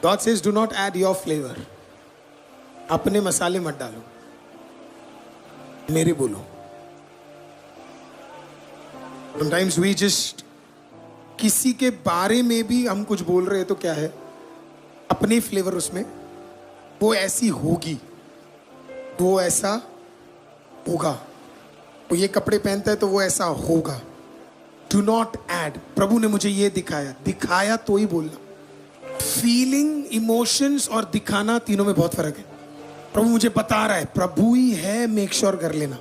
God says, do not add your flavor. अपने मसाले मत डालो, मेरे बोलो. Sometimes we just किसी के बारे में भी हम कुछ बोल रहे हैं तो क्या है, अपने फ्लेवर उसमें, वो ऐसी होगी, वो ऐसा होगा, वो ये कपड़े पहनता है तो वो ऐसा होगा. Do not add. प्रभु ने मुझे ये दिखाया तो ही बोलना. फीलिंग, इमोशंस और दिखाना, तीनों में बहुत फर्क है. प्रभु मुझे बता रहा है, प्रभु ही है, मेक श्योर कर लेना.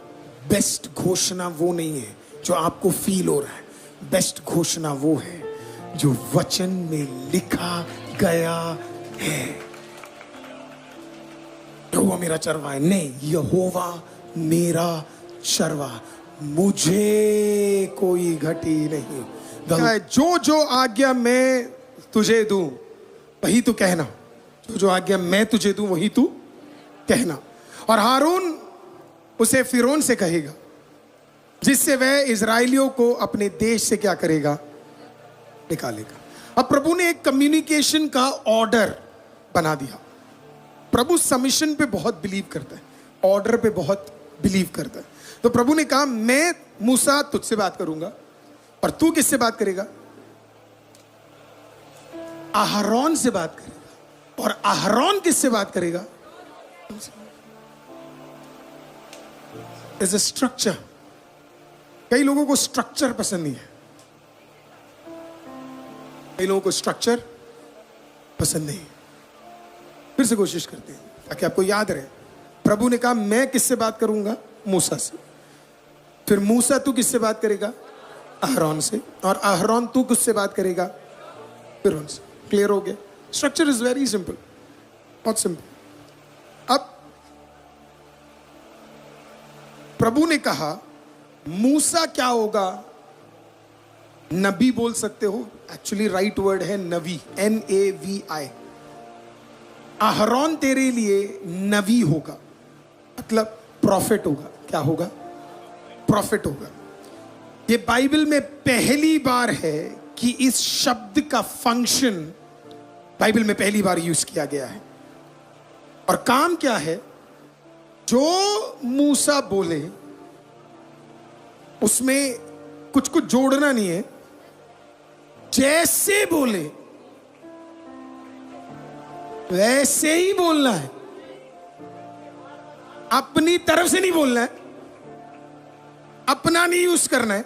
बेस्ट घोषणा वो नहीं है जो आपको फील हो रहा है. बेस्ट घोषणा वो है जो वचन में लिखा गया है. यहोवा मेरा चरवा है. नहीं, यहोवा मेरा चरवा, मुझे कोई घटी नहीं. जो जो आज्ञा मैं तुझे दूं वही तू कहना. जो आज्ञा मैं तुझे दूं वही तू कहना. और हारून उसे फिरौन से कहेगा, जिससे वह इजराइलियों को अपने देश से क्या करेगा, निकालेगा. अब प्रभु ने एक कम्युनिकेशन का ऑर्डर बना दिया. प्रभु सबमिशन पे बहुत बिलीव करता है, ऑर्डर पे बहुत बिलीव करता है. तो प्रभु ने कहा, मैं मूसा तुझसे बात करूंगा, और तू किससे बात करेगा, आहरोन से बात करेगा. और आहरोन किससे बात करेगा, इज अ स्ट्रक्चर. कई लोगों को स्ट्रक्चर पसंद नहीं है, कई लोगों को स्ट्रक्चर पसंद नहीं. फिर से कोशिश करते हैं ताकि आपको याद रहे. प्रभु ने कहा, मैं किससे बात करूंगा, मूसा से. फिर मूसा तू किससे बात करेगा, आहरोन से. और आहरोन तू किससे बात करेगा, फिरौन से. क्लियर हो गया. स्ट्रक्चर इज वेरी सिंपल, बहुत सिंपल. अब प्रभु ने कहा, मूसा क्या होगा, नबी बोल सकते हो. एक्चुअली राइट वर्ड है नवी, NAVI. आहरोन तेरे लिए नबी होगा, मतलब प्रॉफिट होगा. क्या होगा, प्रॉफिट होगा. ये बाइबल में पहली बार है कि इस शब्द का फंक्शन बाइबल में पहली बार यूज किया गया है. और काम क्या है, जो मूसा बोले उसमें कुछ कुछ जोड़ना नहीं है, जैसे बोले वैसे ही बोलना है. अपनी तरफ से नहीं बोलना है, अपना नहीं यूज करना है.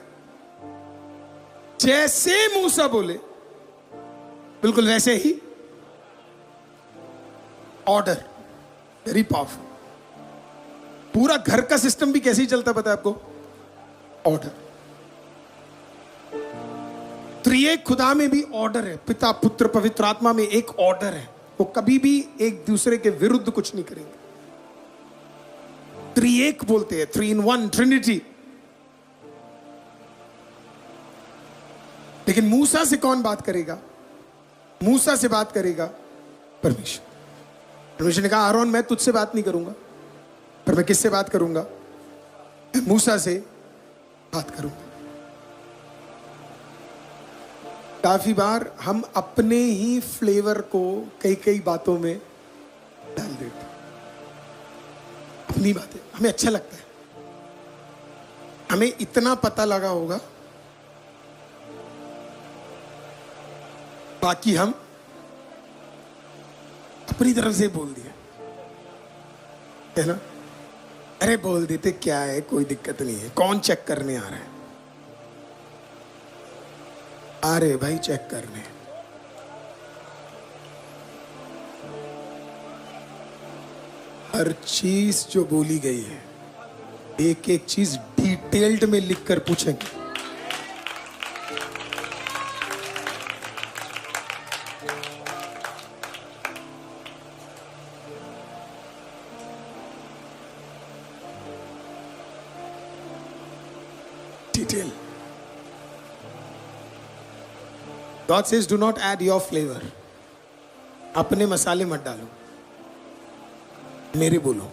जैसे मूसा बोले बिल्कुल वैसे ही. Order, very powerful. पूरा घर का सिस्टम भी कैसे ही चलता पता है आपको, ऑर्डर. त्रिएक खुदा में भी ऑर्डर है. पिता, पुत्र, पवित्र आत्मा में एक ऑर्डर है. वो कभी भी एक दूसरे के विरुद्ध कुछ नहीं करेंगे. त्रिएक बोलते हैं, 3 in 1, ट्रिनिटी. लेकिन मूसा से कौन बात करेगा, मूसा से बात करेगा परमेश्वर. परमेश्वर ने कहा, आरोन मैं तुझसे बात नहीं करूंगा, पर मैं किससे बात करूंगा, मूसा से बात करूंगा. काफी बार हम अपने ही फ्लेवर को कई कई बातों में डाल देते. अपनी बातें हमें अच्छा लगता है, हमें इतना पता लगा होगा, बाकी हम अपनी तरफ से बोल दिया है ना. अरे बोल देते, क्या है, कोई दिक्कत नहीं है, कौन चेक करने आ रहा है. अरे भाई चेक करने. हर चीज जो बोली गई है, एक एक चीज डिटेल्ड में लिखकर पूछेंगे. Detail. God says, do not add your flavor. अपने मसाले मत डालो, मेरे बोलो.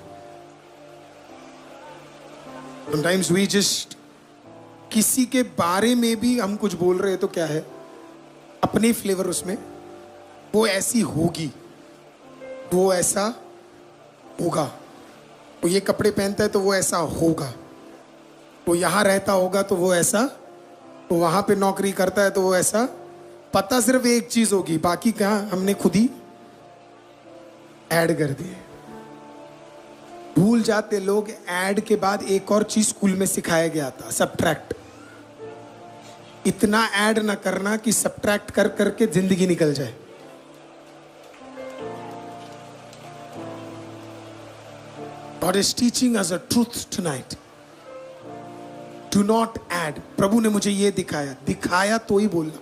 Sometimes we just किसी के बारे में भी हम कुछ बोल रहे हैं तो क्या है, अपने फ्लेवर उसमें, वो ऐसी होगी, वो ऐसा होगा। वो ये कपड़े पहनता है तो वो ऐसा होगा। वो यहाँ रहता होगा तो वो ऐसा, वो वहां पे नौकरी करता है तो वो ऐसा। पता सिर्फ एक चीज होगी, बाकी कहाँ हमने खुद ही ऐड कर दिए। भूल जाते लोग, ऐड के बाद एक और चीज स्कूल में सिखाया गया था, सबट्रैक्ट। इतना ऐड ना करना कि सबट्रैक्ट कर करके जिंदगी निकल जाए। God is teaching us a truth tonight. Do not add. प्रभु ने मुझे ये दिखाया तो ही बोलना।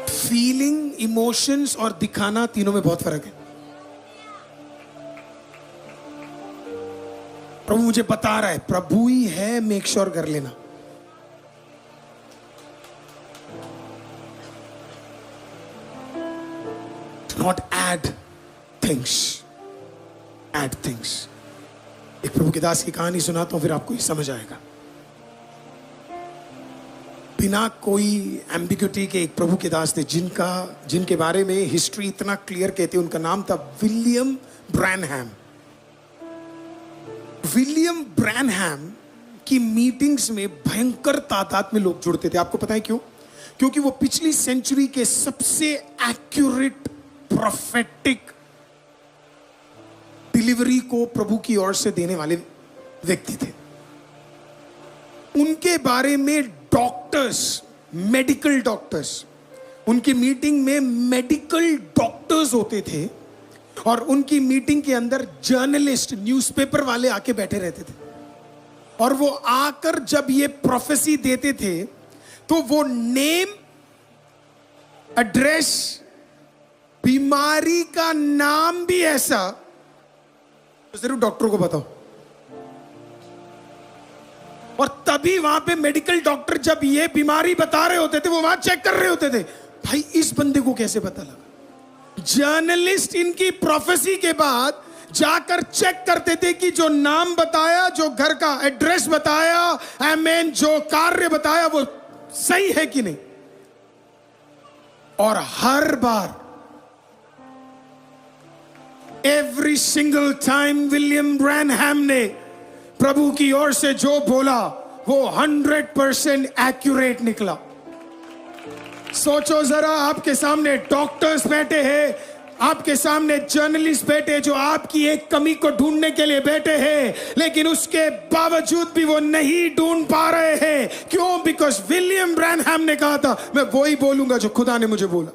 फीलिंग, इमोशंस और दिखाना, तीनों में बहुत फर्क है। प्रभु मुझे बता रहा है, प्रभु ही है, मेक श्योर कर लेना। Do not add things. Add things. एक प्रभु के दास की कहानी सुनाता हूं, फिर आपको ये समझ आएगा। बिना कोई एम्बिग्यूटी के एक प्रभु के दास थे जिनके बारे में हिस्ट्री इतना क्लियर कहती है। उनका नाम था विलियम ब्रैनहैम। विलियम ब्रैनहैम की मीटिंग्स में भयंकर तादाद में लोग जुड़ते थे। आपको पता है क्यों? क्योंकि वो पिछली सेंचुरी के सबसे एक्यूरेट प्रोफेटिक डिलीवरी को प्रभु की ओर से देने वाले व्यक्ति थे। उनके बारे में डॉक्टर्स, मेडिकल डॉक्टर्स, उनकी मीटिंग में मेडिकल डॉक्टर्स होते थे और उनकी मीटिंग के अंदर जर्नलिस्ट, न्यूज़पेपर वाले आके बैठे रहते थे। और वो आकर जब ये प्रोफेसी देते थे तो वो नेम, एड्रेस, बीमारी का नाम भी ऐसा तो सिर्फ डॉक्टर को बताओ। और तभी वहां पे मेडिकल डॉक्टर जब ये बीमारी बता रहे होते थे, वो वहां चेक कर रहे होते थे, भाई इस बंदे को कैसे पता लगा। जर्नलिस्ट इनकी प्रोफेसी के बाद जाकर चेक करते थे कि जो नाम बताया, जो घर का एड्रेस बताया, आमीन, जो कार्य बताया वो सही है कि नहीं। और हर बार, एवरी सिंगल टाइम विलियम ब्रैनहैम ने प्रभु की ओर से जो बोला वो 100% एक्यूरेट निकला। सोचो जरा, आपके सामने डॉक्टर्स बैठे हैं, आपके सामने जर्नलिस्ट बैठे जो आपकी एक कमी को ढूंढने के लिए बैठे हैं, लेकिन उसके बावजूद भी वो नहीं ढूंढ पा रहे हैं। क्यों? बिकॉज विलियम ब्रैनहैम ने कहा था, मैं वो ही बोलूंगा जो खुदा ने मुझे बोला।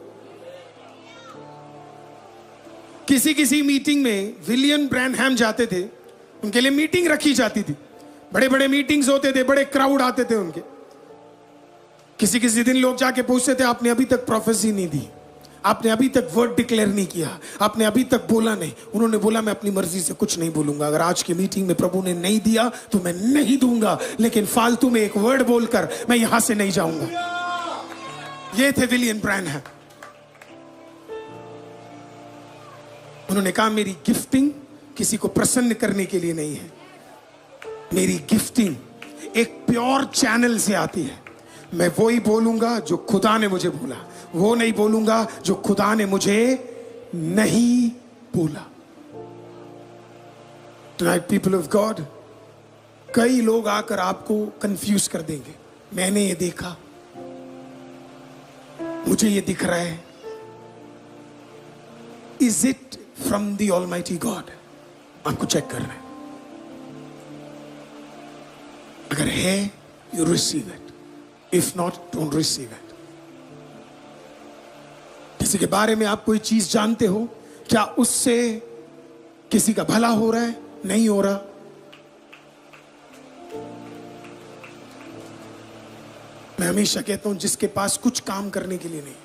किसी मीटिंग में विलियम ब्रैनहैम जाते थे, उनके लिए मीटिंग रखी जाती थी, बड़े बड़े मीटिंग्स होते थे, बड़े क्राउड आते थे उनके। किसी दिन लोग जाके पूछते थे, आपने अभी तक प्रोफेसी नहीं दी, आपने अभी तक वर्ड डिक्लेयर नहीं किया, आपने अभी तक बोला नहीं। उन्होंने बोला, मैं अपनी मर्जी से कुछ नहीं बोलूंगा। अगर आज की मीटिंग में प्रभु ने नहीं दिया तो मैं नहीं दूंगा, लेकिन फालतू में एक वर्ड बोलकर मैं यहां से नहीं जाऊंगा। ये थे विलियम ब्रैनहैम। उन्होंने कहा, मेरी गिफ्टिंग किसी को प्रसन्न करने के लिए नहीं है, मेरी गिफ्टिंग एक प्योर चैनल से आती है। मैं वो ही बोलूंगा जो खुदा ने मुझे बोला, वो नहीं बोलूंगा जो खुदा ने मुझे नहीं बोला। Tonight, people of God, कई लोग आकर आपको कंफ्यूज कर देंगे। मैंने ये देखा, मुझे ये दिख रहा है। Is it from the Almighty God? आपको चेक करना है। अगर है, you receive it. If not, don't receive it. किसी के बारे में आप कोई चीज जानते हो, क्या उससे किसी का भला हो रहा है, नहीं हो रहा? मैं हमेशा कहता हूं, जिसके पास कुछ काम करने के लिए नहीं।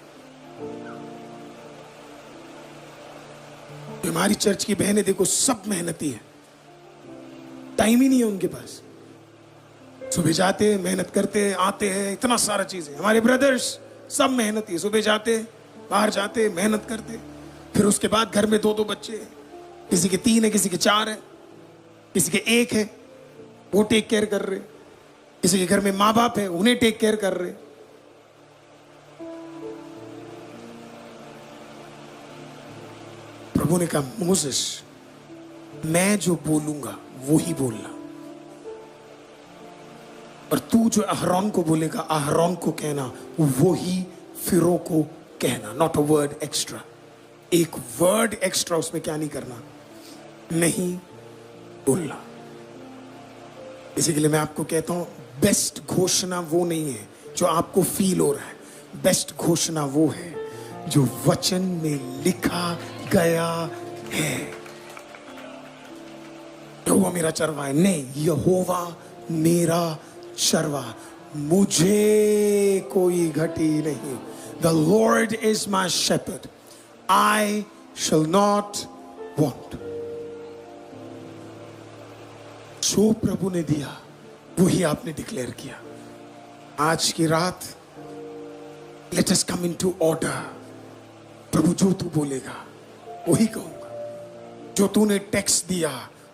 हमारी चर्च की बहनें देखो, सब मेहनती है, टाइम ही नहीं है उनके पास। सुबह जाते, मेहनत करते, आते हैं, इतना सारा चीज है। हमारे ब्रदर्स सब मेहनती है, सुबह जाते, बाहर जाते, मेहनत करते, फिर उसके बाद घर में 2-2 बच्चे, किसी के 3 है, किसी के 4 है, किसी के 1 है, वो टेक केयर कर रहे। किसी के घर में माँ बाप है, उन्हें टेक केयर कर रहे। प्रभु ने कहा मोसेस, मैं जो बोलूंगा वो ही बोलना, और तू जो अहरोन को बोलेगा अहरोन को कहना, वो ही फिरो को कहना। नॉट अ वर्ड एक्स्ट्रा, एक वर्ड एक्स्ट्रा उसमें क्या नहीं करना, नहीं बोलना। इसी के लिए मैं आपको कहता हूं, बेस्ट घोषणा वो नहीं है जो आपको फील हो रहा है, बेस्ट घोषणा वो है जो वचन में लिखा गया है। यहोवा मेरा चरवाहा है, नहीं, यहोवा मेरा चरवा, मुझे कोई घटी नहीं। The Lord is my shepherd, I shall not want. जो प्रभु ने दिया वही आपने डिक्लेयर किया। आज की रात let us come into order। प्रभु जो तू बोलेगा वही कहूंगा, जो तूने टेक्स्ट दिया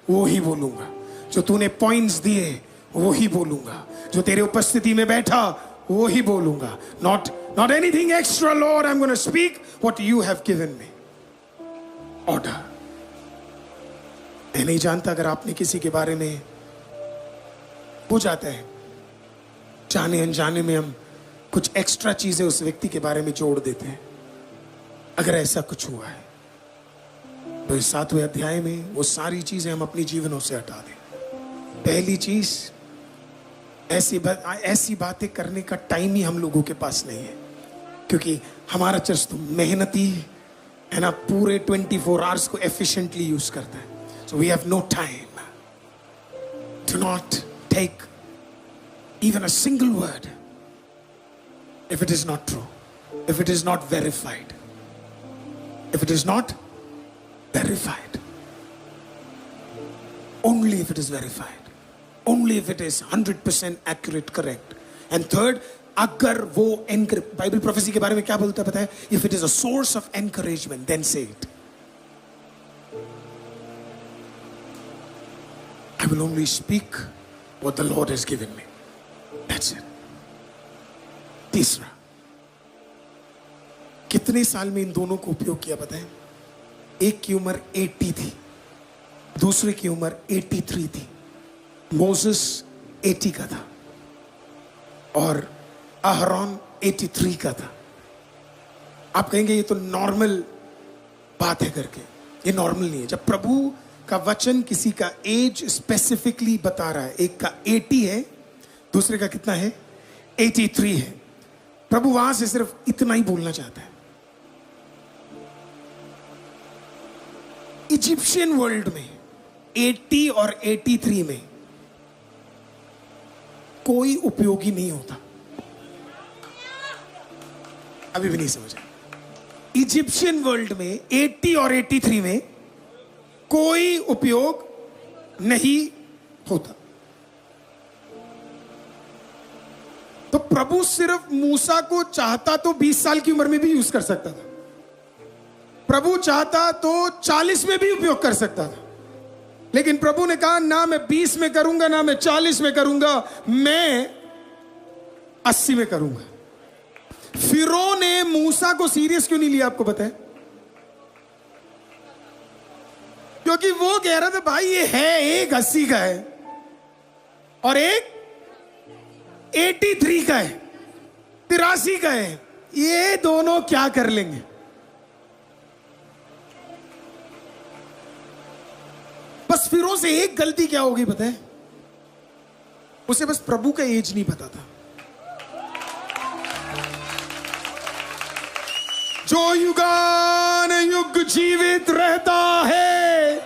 वो ही बोलूंगा, जो तूने पॉइंट्स दिए वो ही बोलूंगा, जो तेरे उपस्थिति में बैठा वो ही बोलूंगा। Not anything extra, Lord. I'm going to speak what you have given me. Order. मैं नहीं जानता अगर आपने किसी के बारे में हो जाता है, जाने अनजाने में हम कुछ एक्स्ट्रा चीजें उस व्यक्ति के बारे में जोड़ देते हैं। अगर ऐसा कुछ हुआ है तो इस 7वें अध्याय में वो सारी चीजें हम अपनी जीवनों से हटा दें। पहली चीज, ऐसी बातें करने का टाइम ही हम लोगों के पास नहीं है, क्योंकि हमारा चर्च तो मेहनती है ना, पूरे 24 आवर्स को एफिशिएंटली यूज करता है। So we have no time to not take even a single word if it is not true, if it is not verified, if it is not verified, only if it is verified, only if it is 100% accurate, correct. And third, अगर वो Bible prophecy के बारे में क्या बोलता है पता है? If it is a source of encouragement, then say it. I will only speak what the Lord has given me. That's it. तीसरा, कितने साल में इन दोनों को उपयोग किया पता है? एक की उम्र 80 थी, दूसरे की उम्र 83 थी। मोसेस 80 का था और अहरोन 83 का था। आप कहेंगे ये तो नॉर्मल बात है करके, ये नॉर्मल नहीं है। जब प्रभु का वचन किसी का एज स्पेसिफिकली बता रहा है, एक का 80 है, दूसरे का कितना है? 83 है। प्रभु वहां से सिर्फ इतना ही बोलना चाहता है। इजिप्शियन वर्ल्ड में 80 और 83 में कोई उपयोगी नहीं होता। अभी भी नहीं समझा? इजिप्शियन वर्ल्ड में 80 और 83 में कोई उपयोग नहीं होता। तो प्रभु सिर्फ मूसा को चाहता तो 20 साल की उम्र में भी यूज कर सकता था। प्रभु चाहता तो 40 में भी उपयोग कर सकता था, लेकिन प्रभु ने कहा ना मैं 20 में करूंगा, ना मैं 40 में करूंगा, मैं 80 में करूंगा। फिरौन ने मूसा को सीरियस क्यों नहीं लिया आपको पता है? क्योंकि वो कह रहा था भाई ये है, एक 80 का है और एक 83 का है, 83 का है, ये दोनों क्या कर लेंगे? बस फिरौन से एक गलती क्या होगी पता है? उसे बस प्रभु का एज नहीं पता था। जो युगान युग जीवित रहता है,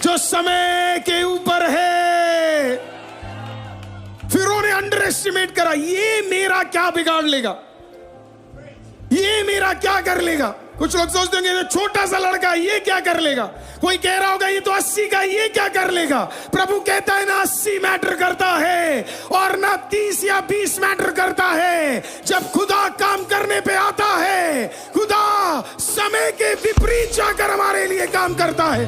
जो समय के ऊपर है, फिरौन ने अंडर एस्टिमेट करा, ये मेरा क्या बिगाड़ लेगा, ये मेरा क्या कर लेगा। कुछ लोग सोचते होंगे ये छोटा सा लड़का, ये क्या कर लेगा। कोई कह रहा होगा ये तो 80 का, ये क्या कर लेगा। प्रभु कहता है ना 80 मैटर करता है और ना 30 या 20 मैटर करता है। जब खुदा काम करने पे आता है, खुदा समय के विपरीत जाकर हमारे लिए काम करता है।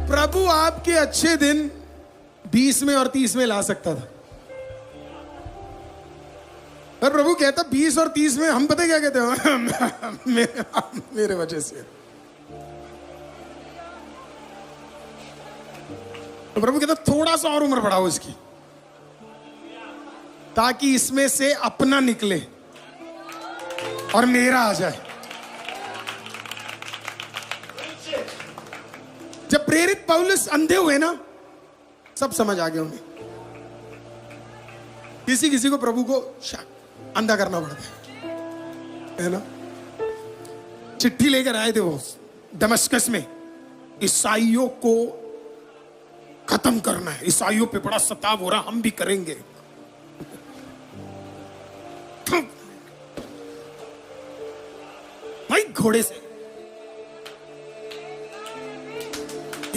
प्रभु आपके अच्छे दिन 20 में और 30 में ला सकता था, और प्रभु कहता 20 और 30 में हम पता क्या कहते हैं मेरे वजह से। तो प्रभु कहता थोड़ा सा और उम्र बढ़ाओ इसकी, ताकि इसमें से अपना निकले और मेरा आ जाए। जब प्रेरित पौलुस अंधे हुए ना, सब समझ आ गया उन्हें। किसी किसी को प्रभु को अंधा करना पड़ता है ना। चिट्ठी लेकर आए थे वो दमिश्क में, ईसाइयों को खत्म करना है, ईसाइयों पे बड़ा सताव हो रहा, हम भी करेंगे। भाई घोड़े से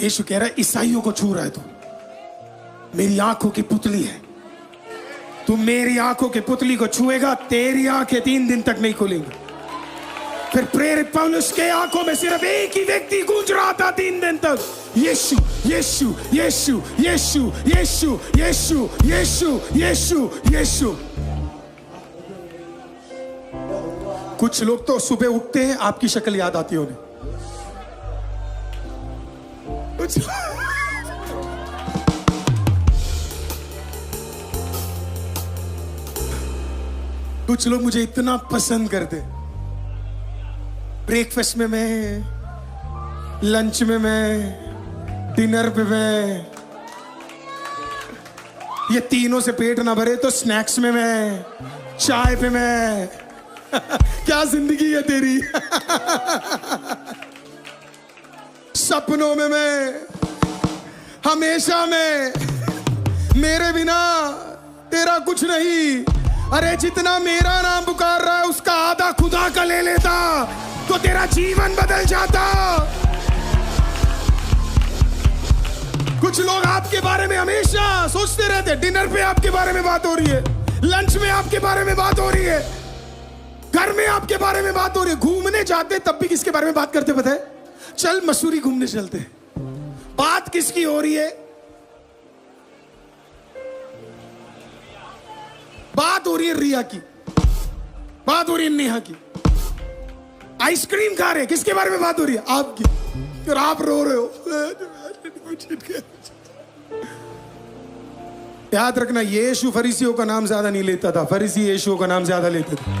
यीशु कह रहा है ईसाइयों को छू रहा है, तू मेरी आंखों की पुतली है, तू मेरी आंखों की पुतली को छुएगा, तेरी आंखें 3 दिन तक नहीं खुलेंगी। फिर प्रेरित पौलुस के आंखों में सिर्फ एक ही व्यक्ति गूंज रहा था 3 दिन तक, यीशु यीशु यीशु यीशु यीशु यीशु यीशु यीशु यीशु। कुछ लोग तो सुबह उठते हैं आपकी शक्ल याद आती है उन्हें। कुछ लोग मुझे इतना पसंद करते, ब्रेकफास्ट में मैं, लंच में मैं, डिनर पे मैं, ये तीनों से पेट ना भरे तो स्नैक्स में मैं, चाय पे मैं। क्या जिंदगी है तेरी। सपनों में मैं, हमेशा मैं, मेरे बिना तेरा कुछ नहीं। अरे जितना मेरा नाम पुकार रहा है उसका आधा खुदा का ले लेता तो तेरा जीवन बदल जाता। कुछ लोग आपके बारे में हमेशा सोचते रहते, डिनर पे आपके बारे में बात हो रही है, लंच में आपके बारे में बात हो रही है, घर में आपके बारे में बात हो रही है, घूमने जाते तब भी किसके बारे में बात करते पता है? चल मसूरी घूमने चलते। बात किसकी हो रही है? बात हो रही है रिया की, बात हो रही है नेहा की। आइसक्रीम खा रहे, किसके बारे में बात हो रही है? आपकी। और आप रो रहे हो। याद रखना, यीशु फरीसियों का नाम ज्यादा नहीं लेता था, फरीसी यीशु का नाम ज्यादा लेते थे।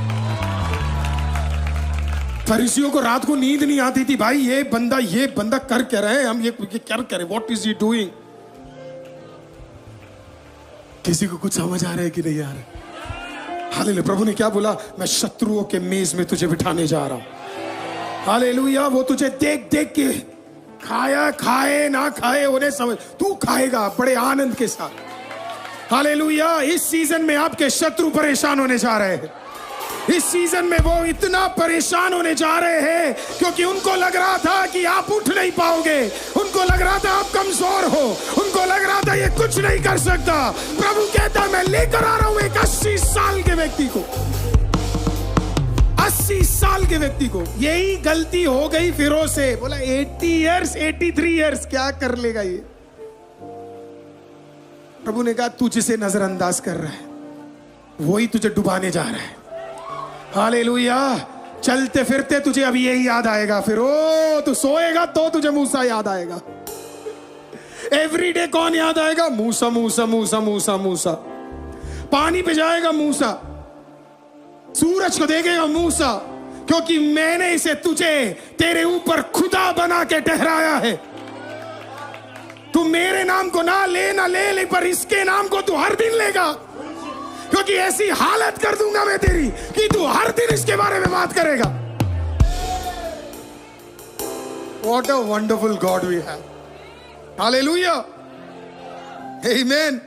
फरीसियों को रात को नींद नहीं आती थी, भाई ये बंदा कर क्या रहा है, हम ये क्या कर रहे, व्हाट इज ही डूइंग। किसी को कुछ समझ आ रहा है कि नहीं आ रहा? हालेलुया। प्रभु ने क्या बोला? मैं शत्रुओं के मेज में तुझे बिठाने जा रहा हूं। हालेलुया। वो तुझे देख देख के खाया, खाए ना खाए उन्हें समझ, तू खाएगा बड़े आनंद के साथ। हालेलुया। इस सीजन में आपके शत्रु परेशान होने जा रहे हैं। इस सीजन में वो इतना परेशान होने जा रहे हैं क्योंकि उनको लग रहा था कि आप उठ नहीं पाओगे, उनको लग रहा था आप कमजोर हो, उनको लग रहा था ये कुछ नहीं कर सकता। प्रभु कहता मैं लेकर आ रहा हूं एक 80 साल के व्यक्ति को, 80 साल के व्यक्ति को। यही गलती हो गई फिरोज से। बोला 80 इयर्स 83 इयर्स क्या कर लेगा ये। प्रभु ने कहा तू जिसे नजरअंदाज कर रहा है वही तुझे डुबाने जा रहा है। हालेलुया। चलते फिरते तुझे अभी यही याद आएगा, फिर ओ तू सोएगा तो तुझे मूसा याद आएगा। एवरीडे कौन याद आएगा? मूसा मूसा मूसा मूसा मूसा। पानी पे जाएगा मूसा, सूरज को देखेगा मूसा, क्योंकि मैंने इसे तुझे तेरे ऊपर खुदा बना के ठहराया है। तू मेरे नाम को ना ले पर इसके नाम को तू हर दिन लेगा, क्योंकि ऐसी हालत कर दूंगा मैं तेरी कि तू हर दिन इसके बारे में बात करेगा। What a wonderful God we have. Hallelujah. Amen.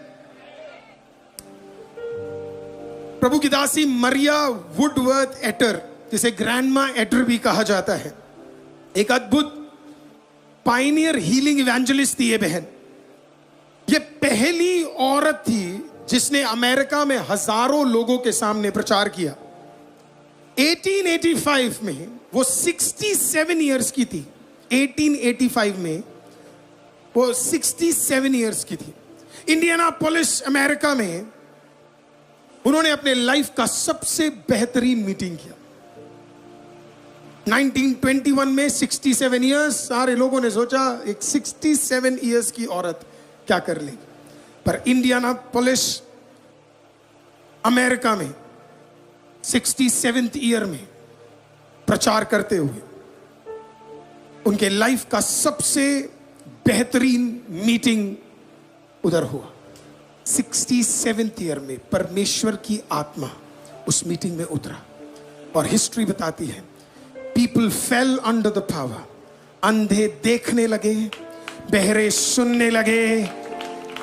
प्रभु की दासी मरिया वुडवर्थ एटर, जिसे ग्रैंडमा एटर भी कहा जाता है, एक अद्भुत पाइनियर हीलिंग इवेंजलिस्ट थी ये बहन। ये पहली औरत थी जिसने अमेरिका में हजारों लोगों के सामने प्रचार किया। 1885 में वो 67 इयर्स की थी। 1885 में वो 67 इयर्स की थी। इंडियानापोलिस अमेरिका में उन्होंने अपने लाइफ का सबसे बेहतरीन मीटिंग किया। 1921 में 67 इयर्स, सारे लोगों ने सोचा एक 67 इयर्स की औरत क्या कर लेगी, पर इंडियानापोलिस अमेरिका में 67th ईयर में प्रचार करते हुए उनके लाइफ का सबसे बेहतरीन मीटिंग उधर हुआ। 67th ईयर में परमेश्वर की आत्मा उस मीटिंग में उतरा, और हिस्ट्री बताती है people fail under the power. अंधे देखने लगे, बहरे सुनने लगे,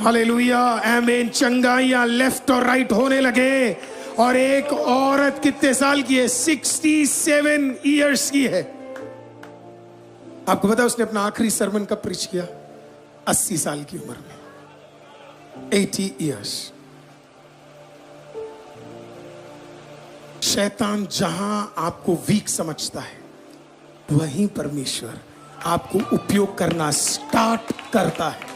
हालेलुया, आमीन, चंगाइयां लेफ्ट और राइट होने लगे। और एक औरत कितने साल की है? 67 इयर्स की है। आपको पता है उसने अपना आखिरी सरमन कब प्रीच किया? 80 साल की उम्र में, 80 इयर्स। शैतान जहां आपको वीक समझता है, वहीं परमेश्वर आपको उपयोग करना स्टार्ट करता है।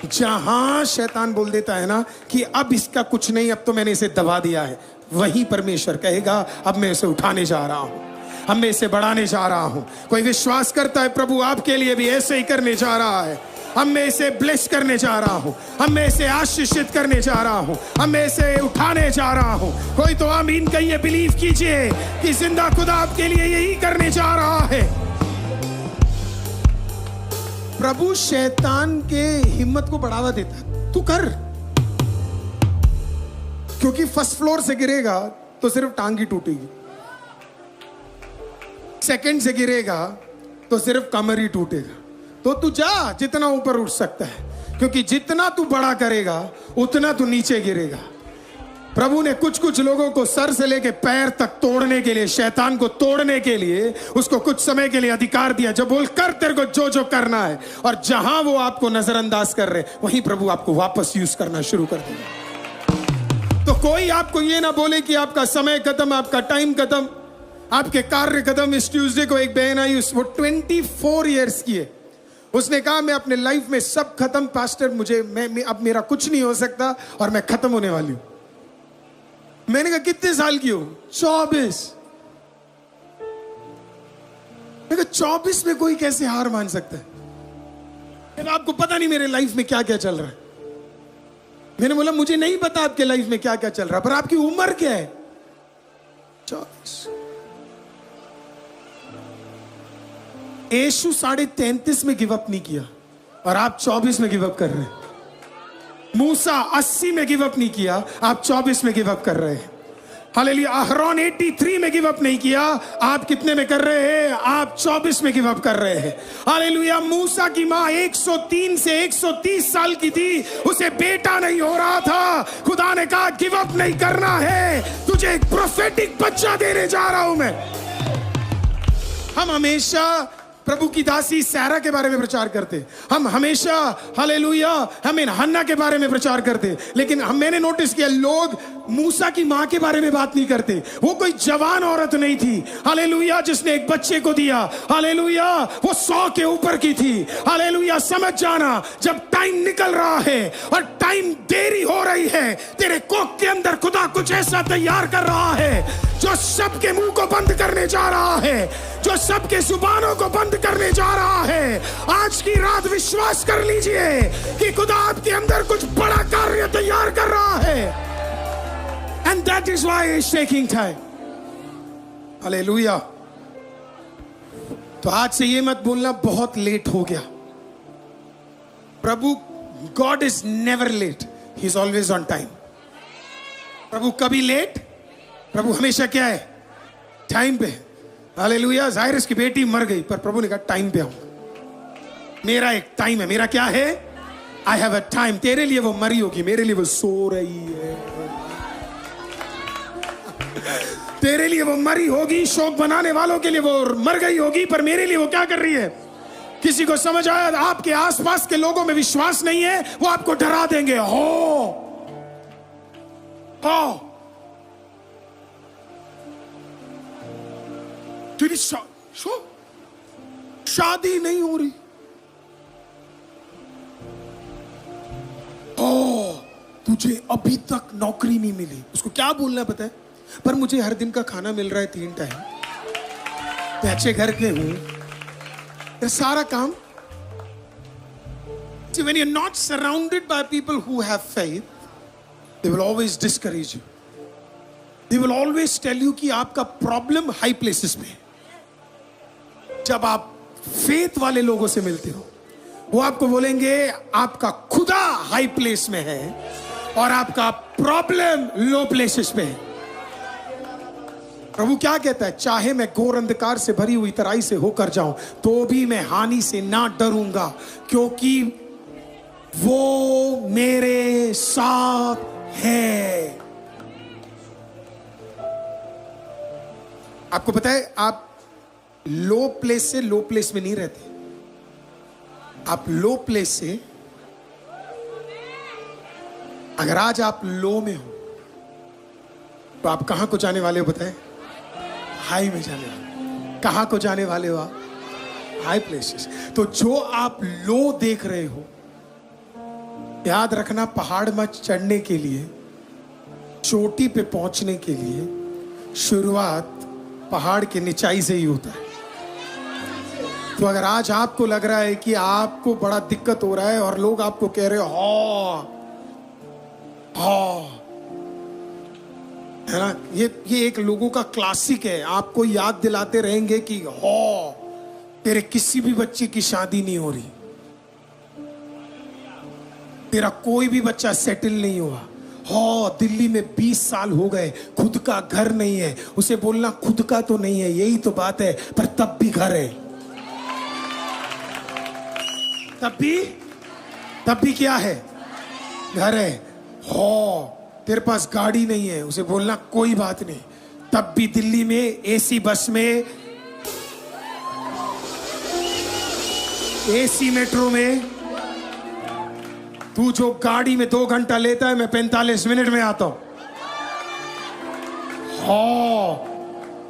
जहां शैतान बोल देता है ना कि अब इसका कुछ नहीं, अब तो मैंने इसे दबा दिया है, वहीं परमेश्वर कहेगा अब मैं इसे उठाने जा रहा हूं, अब मैं इसे बढ़ाने जा रहा हूं। कोई विश्वास करता है प्रभु आपके लिए भी ऐसे ही करने जा रहा है, अब मैं इसे ब्लेस करने जा रहा हूं, अब मैं इसे आशीषित करने जा रहा हूं, अब मैं इसे उठाने जा रहा हूं। कोई तो आमीन कहिए, बिलीव कीजिए कि जिंदा खुदा आपके लिए यही करने जा रहा है। प्रभु शैतान के हिम्मत को बढ़ावा देता है, तू कर, क्योंकि फर्स्ट फ्लोर से गिरेगा तो सिर्फ टांग ही टूटेगी, सेकंड से गिरेगा तो सिर्फ कमर ही टूटेगा। तो तू जा जितना ऊपर उठ सकता है, क्योंकि जितना तू बड़ा करेगा उतना तू नीचे गिरेगा। प्रभु ने कुछ कुछ लोगों को सर से लेके पैर तक तोड़ने के लिए, शैतान को तोड़ने के लिए उसको कुछ समय के लिए अधिकार दिया, जब बोल कर तेरे को जो जो करना है। और जहां वो आपको नजरअंदाज कर रहे, वहीं प्रभु आपको वापस यूज करना शुरू कर देगा। तो कोई आपको ये ना बोले कि आपका समय खत्म, आपका टाइम खत्म, आपके कार्य खत्म। इस ट्यूसडे को एक बहन आई, वो 24 इयर्स की है। उसने कहा मैं अपने लाइफ में सब खत्म पास्टर, मुझे मैं अब मेरा कुछ नहीं हो सकता और मैं खत्म होने वाली हूं। मैंने कहा कितने साल की हो? 24। मैं कहा 24 में कोई कैसे हार मान सकता है? आपको पता नहीं मेरे लाइफ में क्या क्या चल रहा है। मैंने बोला मुझे नहीं पता आपके लाइफ में क्या क्या चल रहा है, पर आपकी उम्र क्या है? 24। यीशु 33.5 में गिव अप नहीं किया और आप 24 में गिव अप कर रहे हैं। मूसा 80 में गिव अप नहीं किया, आप 24 में गिव अप कर रहे हैं। हालेलुया। अहरोन 83 में गिव अप नहीं किया, आप कितने में कर रहे हैं? आप 24 में गिव अप कर रहे हैं। हालेलुया। मूसा की मां 103 से 130 साल की थी, उसे बेटा नहीं हो रहा था। खुदा ने कहा गिव अप नहीं करना है, तुझे एक प्रोफेटिक बच्चा देने जा रहा हूं मैं। हम हमेशा प्रभु की दासी सैरा के बारे में प्रचार करते, हम हमेशा हालेलुया हमें हन्ना के बारे में प्रचार करते, लेकिन मैंने नोटिस किया लोग मूसा की मां के बारे में बात नहीं करते। वो कोई जवान औरत नहीं थी, हालेलुया, जिसने एक बच्चे को दिया। हालेलुया, वो 100 के ऊपर की थी। हालेलुया। समझ जाना, जब टाइम निकल रहा है और टाइम देरी हो रही है, तेरे कोख के अंदर खुदा कुछ ऐसा तैयार कर रहा है जो सबके मुंह को बंद करने जा रहा है, जो सबके जुबानों को बंद करने जा रहा है। आज की रात विश्वास कर लीजिए कि खुदा आपके अंदर कुछ बड़ा कार्य तैयार कर रहा है। And that is why it's taking time. Hallelujah. तो आज से ये मत बोलना बहुत लेट हो गया। प्रभु God is never late. He is always on time. प्रभु कभी लेट, प्रभु हमेशा क्या है? टाइम पे। हालेलुया। जायरस की बेटी मर गई, पर प्रभु ने कहा टाइम पे आऊंगा। मेरा एक टाइम है। मेरा क्या है? I have a time. तेरे लिए वो मरी होगी, मेरे लिए वो सो रही है। तेरे लिए वो मरी होगी, शोक बनाने वालों के लिए वो मर गई होगी, पर मेरे लिए वो क्या कर रही है? किसी को समझ आया? आपके आसपास के लोगों में विश्वास नहीं है, वो आपको डरा देंगे। हो तेरी शादी नहीं हो रही, तू मुझे अभी तक नौकरी नहीं मिली, उसको क्या बोलना है पता है? पर मुझे हर दिन का खाना मिल रहा है 3 टाइम, मैं अच्छे घर के हूं, ये सारा काम। See, when you're not surrounded by people who have faith, they will always discourage you. They will always tell you कि आपका प्रॉब्लम हाई प्लेसेस पे है। जब आप फेथ वाले लोगों से मिलते हो, वो आपको बोलेंगे आपका खुदा हाई प्लेस में है और आपका प्रॉब्लम लो प्लेसेस पे है। प्रभु क्या कहता है? चाहे मैं घोर अंधकार से भरी हुई तराई से होकर जाऊं तो भी मैं हानि से ना डरूंगा, क्योंकि वो मेरे साथ है। आपको पता है, आप लो प्लेस से लो प्लेस में नहीं रहते, आप लो प्लेस से, अगर आज आप लो में हो तो आप कहां को जाने वाले हो बताएं? हाई में जाने वाले। कहां को जाने वाले हो आप? High places. तो जो आप लो देख रहे हो, याद रखना, पहाड़ में चढ़ने के लिए, चोटी पे पहुंचने के लिए शुरुआत पहाड़ की निचाई से ही होता है। तो अगर आज आपको लग रहा है कि आपको बड़ा दिक्कत हो रहा है और लोग आपको कह रहे हो हाँ, है ना, ये एक लोगों का क्लासिक है, आपको याद दिलाते रहेंगे कि तेरे किसी भी बच्चे की शादी नहीं हो रही, तेरा कोई भी बच्चा सेटल नहीं हुआ, दिल्ली में 20 साल हो गए, खुद का घर नहीं है। उसे बोलना खुद का तो नहीं है, यही तो बात है, पर तब भी घर है। तब भी क्या है? घर है। तेरे पास गाड़ी नहीं है, उसे बोलना कोई बात नहीं, तब भी दिल्ली में एसी बस में, एसी मेट्रो में, तू जो गाड़ी में 2 घंटा लेता है, मैं 45 मिनट में आता हूं।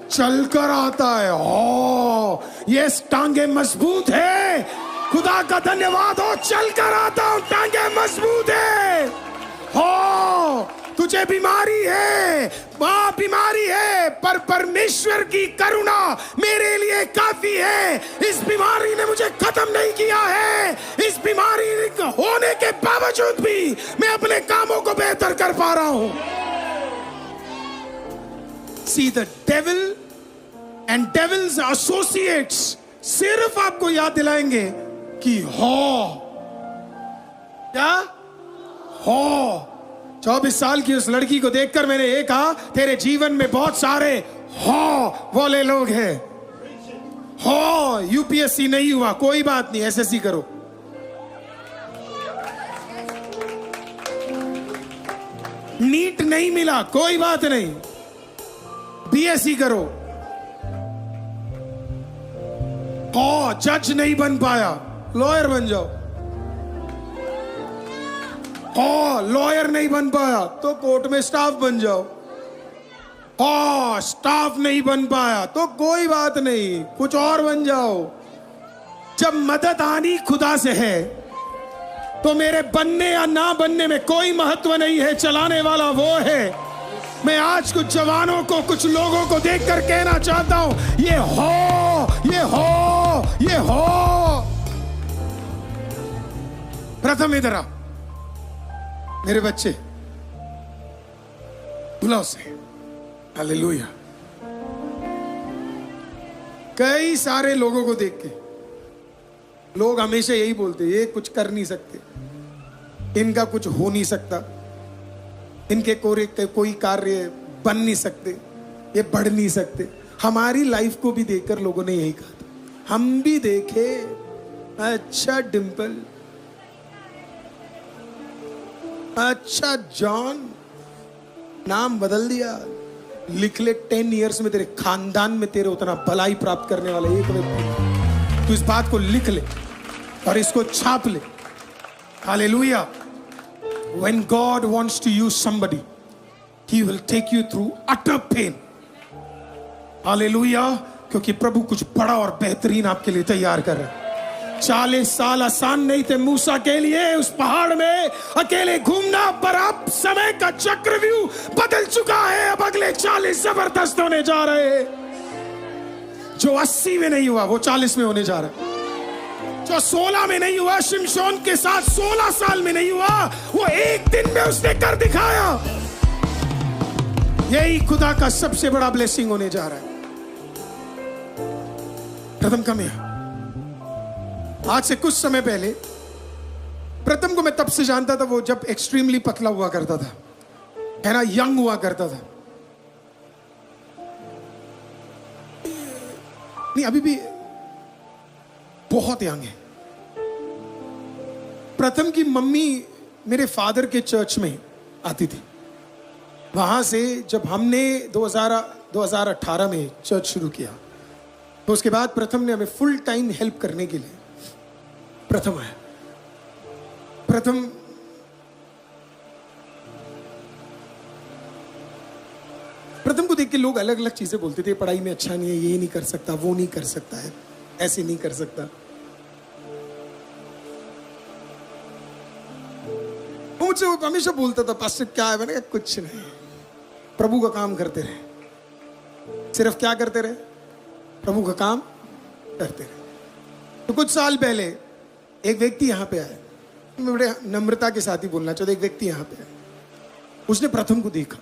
चलकर आता है। ये टांगे मजबूत है, खुदा का धन्यवाद हो, चलकर आता हूं, टांगे मजबूत है। तुझे बीमारी है, बीमारी है, पर परमेश्वर की करुणा मेरे लिए काफी है। इस बीमारी ने मुझे खत्म नहीं किया है, इस बीमारी होने के बावजूद भी मैं अपने कामों को बेहतर कर पा रहा हूं। See, the devil and devil's associates सिर्फ आपको याद दिलाएंगे कि क्या 24 साल की उस लड़की को देखकर मैंने ये कहा, तेरे जीवन में बहुत सारे वाले लोग हैं। यूपीएससी नहीं हुआ, कोई बात नहीं, एसएससी करो। नीट नहीं मिला, कोई बात नहीं, बीएससी करो। जज नहीं बन पाया, लॉयर बन जाओ। लॉयर नहीं बन पाया तो कोर्ट में स्टाफ बन जाओ। स्टाफ नहीं बन पाया तो कोई बात नहीं, कुछ और बन जाओ। जब मदद आनी खुदा से है तो मेरे बनने या ना बनने में कोई महत्व नहीं है, चलाने वाला वो है। मैं आज कुछ जवानों को, कुछ लोगों को देखकर कहना चाहता हूं, ये हो। प्रथम इधर आ मेरे बच्चे, बुलाओ से। हालेलुया। कई सारे लोगों को देख के लोग हमेशा यही बोलते, ये कुछ कर नहीं सकते, इनका कुछ हो नहीं सकता, इनके कोई कार्य बन नहीं सकते, ये बढ़ नहीं सकते। हमारी लाइफ को भी देखकर लोगों ने यही कहा था। हम भी देखे, अच्छा डिंपल, अच्छा जॉन, नाम बदल दिया, लिख ले 10 इयर्स में तेरे खानदान में तेरे उतना भलाई प्राप्त करने वाला एक व्यक्ति। तू इस बात को लिख ले और इसको छाप ले। Hallelujah. When God wants to use somebody, He will take you through utter pain. Hallelujah. क्योंकि प्रभु कुछ बड़ा और बेहतरीन आपके लिए तैयार कर रहा है। 40 साल आसान नहीं थे मूसा के लिए उस पहाड़ में अकेले घूमना, पर अब समय का चक्रव्यूह बदल चुका है। अब अगले 40 जबरदस्त होने जा रहे हैं। जो 80 में नहीं हुआ वो 40 में होने जा रहा है। जो 16 में नहीं हुआ शिमशोन के साथ 16 साल में नहीं हुआ, वो एक दिन में उसने कर दिखाया। यही खुदा का सबसे बड़ा ब्लेसिंग होने जा रहा है। प्रथम कम है। आज से कुछ समय पहले प्रथम को मैं तब से जानता था, वो जब एक्सट्रीमली पतला हुआ करता था, है ना, यंग हुआ करता था। नहीं, अभी भी बहुत यंग है। प्रथम की मम्मी मेरे फादर के चर्च में आती थी। वहां से जब हमने 2018 में चर्च शुरू किया, तो उसके बाद प्रथम ने हमें फुल टाइम हेल्प करने के लिए प्रथम आया। प्रथम को देख के लोग अलग अलग चीजें बोलते थे, पढ़ाई में अच्छा नहीं है, ये नहीं कर सकता, वो नहीं कर सकता है, ऐसे नहीं कर सकता। मुझसे वो हमेशा बोलता था, पास्टर क्या है? मैंने कहा कुछ नहीं, प्रभु का काम करते रहे। सिर्फ क्या करते रहे? प्रभु का काम करते रहे। तो कुछ साल पहले एक व्यक्ति यहां पे आया, मैं बड़े नम्रता के साथ ही बोलना चाहता। एक व्यक्ति यहां पे आया, उसने प्रथम को देखा।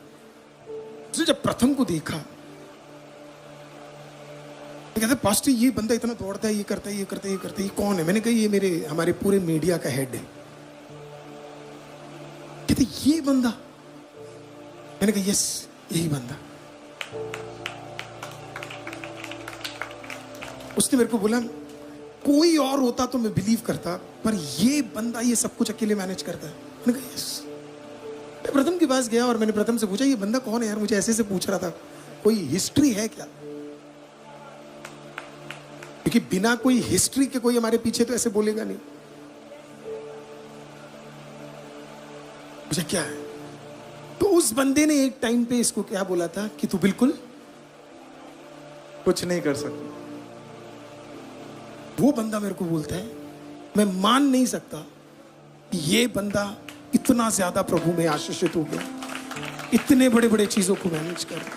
उसने जब प्रथम को देखा, कहते पास्टर ये बंदा इतना दौड़ता है, ये करता है, ये करता है, ये करता है, ये कौन है? मैंने कहा ये हमारे पूरे मीडिया का हेड है। कहते ये बंदा? मैंने कहा यस, यही बंदा। उसने मेरे को बोला कोई और होता तो मैं बिलीव करता, पर ये बंदा ये सब कुछ अकेले मैनेज करता है। मैंने कहा यस। मैं प्रथम के पास गया और मैंने प्रथम से पूछा ये बंदा कौन है यार? मुझे ऐसे पूछ रहा था, कोई हिस्ट्री है क्या? क्योंकि बिना कोई हिस्ट्री के कोई हमारे पीछे तो ऐसे बोलेगा नहीं। मुझे क्या है? तो उस बंदे ने एक टाइम पे इसको क्या बोला था कि तू बिल्कुल कुछ नहीं कर सकता। वो बंदा मेरे को बोलता है, मैं मान नहीं सकता कि ये बंदा इतना ज्यादा प्रभु में आशीषित हो गया, इतने बड़े बड़े चीजों को मैनेज कर रहा।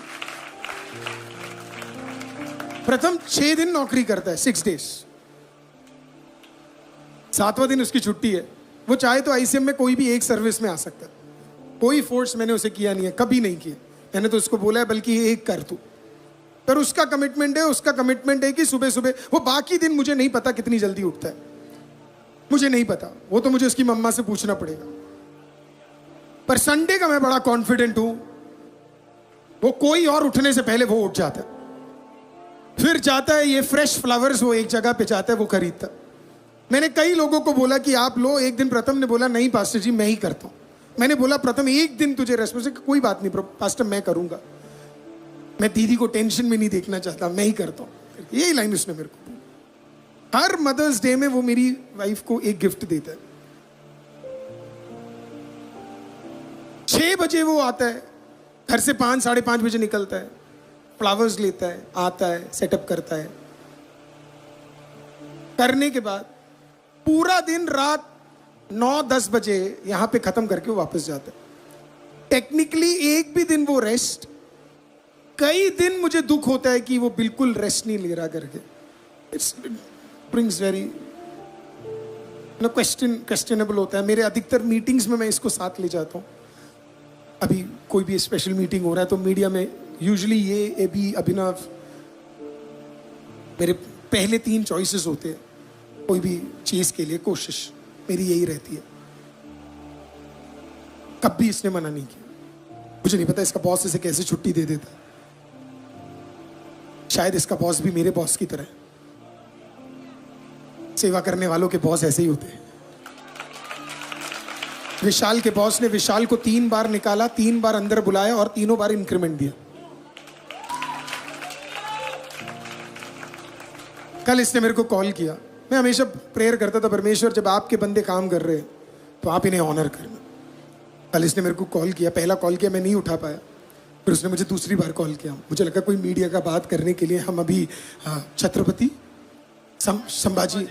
प्रथम 6 दिन नौकरी करता है, 6 डेज। 7वां दिन उसकी छुट्टी है। वो चाहे तो आईसीएम में कोई भी एक सर्विस में आ सकता है। कोई फोर्स मैंने उसे किया नहीं है, कभी नहीं किया। मैंने तो उसको बोला है बल्कि एक कर तू, पर उसका कमिटमेंट है कि सुबह सुबह वो, बाकी दिन मुझे नहीं पता कितनी जल्दी उठता है, मुझे नहीं पता, वो तो मुझे उसकी मम्मा से पूछना पड़ेगा। पर संडे का मैं बड़ा कॉन्फिडेंट हूं, वो कोई और उठने से पहले वो उठ जाता है। फिर जाता है, ये फ्रेश फ्लावर्स वो एक जगह पे जाता है, वो खरीदता। मैंने कई लोगों को बोला कि आप लो, एक दिन प्रथम ने बोला नहीं पास्टर जी मैं ही करता हूं। मैंने बोला प्रथम एक दिन तुझे रेस्पॉन्सिबिलिटी, कोई बात नहीं पास्टर मैं करूंगा, मैं दीदी को टेंशन में नहीं देखना चाहता, मैं ही करता हूं। यही लाइन उसने मेरे को। हर मदर्स डे में वो मेरी वाइफ को एक गिफ्ट देता है। 6 बजे वो आता है घर से, 5 साढ़े 5 बजे निकलता है, फ्लावर्स लेता है, आता है, सेटअप करता है। करने के बाद पूरा दिन रात 9-10 बजे यहां पे खत्म करके वो वापस जाता है। टेक्निकली एक भी दिन वो रेस्ट, कई दिन मुझे दुख होता है कि वो बिल्कुल रेस्ट नहीं ले रहा करके। इट्स ब्रिंग्स वेरी क्वेश्चनेबल होता है। मेरे अधिकतर मीटिंग्स में मैं इसको साथ ले जाता हूँ। अभी कोई भी स्पेशल मीटिंग हो रहा है तो मीडिया में यूजुअली ये अभी अभिनव मेरे पहले 3 चॉइसेस होते हैं कोई भी चीज के लिए। कोशिश मेरी यही रहती है, कभी इसने मना नहीं किया। मुझे नहीं पता इसका बॉस इसे कैसे छुट्टी दे देता, शायद इसका बॉस भी मेरे बॉस की तरह। सेवा करने वालों के बॉस ऐसे ही होते हैं। विशाल के बॉस ने विशाल को 3 बार निकाला, 3 बार अंदर बुलाया और तीनों बार इंक्रीमेंट दिया। कल इसने मेरे को कॉल किया। मैं हमेशा प्रेयर करता था, परमेश्वर जब आपके बंदे काम कर रहे हैं तो आप इन्हें ऑनर करना। कल इसने मेरे को कॉल किया, पहला कॉल किया, मैं नहीं उठा पाया, फिर उसने मुझे दूसरी बार कॉल किया। मुझे लगा कोई मीडिया का बात करने के लिए। हम अभी छत्रपति संभाजी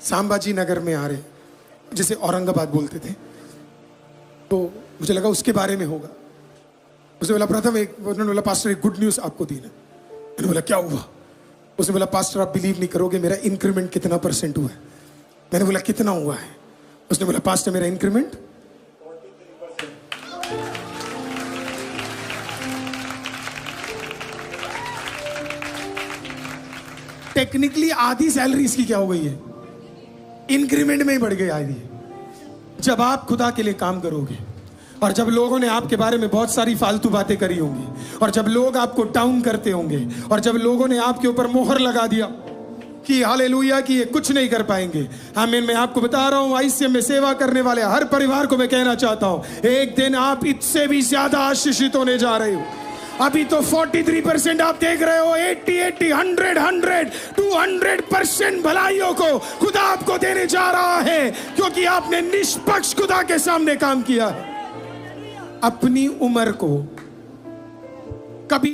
सांबाजी नगर में आ रहे, जिसे औरंगाबाद बोलते थे, तो मुझे लगा उसके बारे में होगा। उसने बोला प्रथम उन्होंने बोला पास्टर एक गुड न्यूज़ आपको दी ना। मैंने बोला क्या हुआ? उसने बोला पास्टर आप बिलीव नहीं करोगे मेरा इंक्रीमेंट कितना % हुआ है। मैंने बोला कितना हुआ है? उसने बोला पास्टर मेरा इंक्रीमेंट 43%। टेक्निकली आधी सैलरी इसकी क्या हो गई है? इंक्रीमेंट में ही बढ़ गई आधी। जब आप खुदा के लिए काम करोगे और जब लोगों ने आपके बारे में बहुत सारी फालतू बातें करी होंगी और जब लोग आपको डाउन करते होंगे और जब लोगों ने आपके ऊपर मोहर लगा दिया कि हालेलुया कि ये कुछ नहीं कर पाएंगे, आमीन, मैं आपको बता रहा हूं आईसीएम में सेवा करने वाले हर परिवार को मैं कहना चाहता हूं एक दिन आप इससे भी ज्यादा आशीषित होने जा रहे हो। अभी तो 43% आप देख रहे हो, 80, 100, 200% भलाइयों को खुदा आपको देने जा रहा है क्योंकि आपने निष्पक्ष खुदा के सामने काम किया है। अपनी उम्र को कभी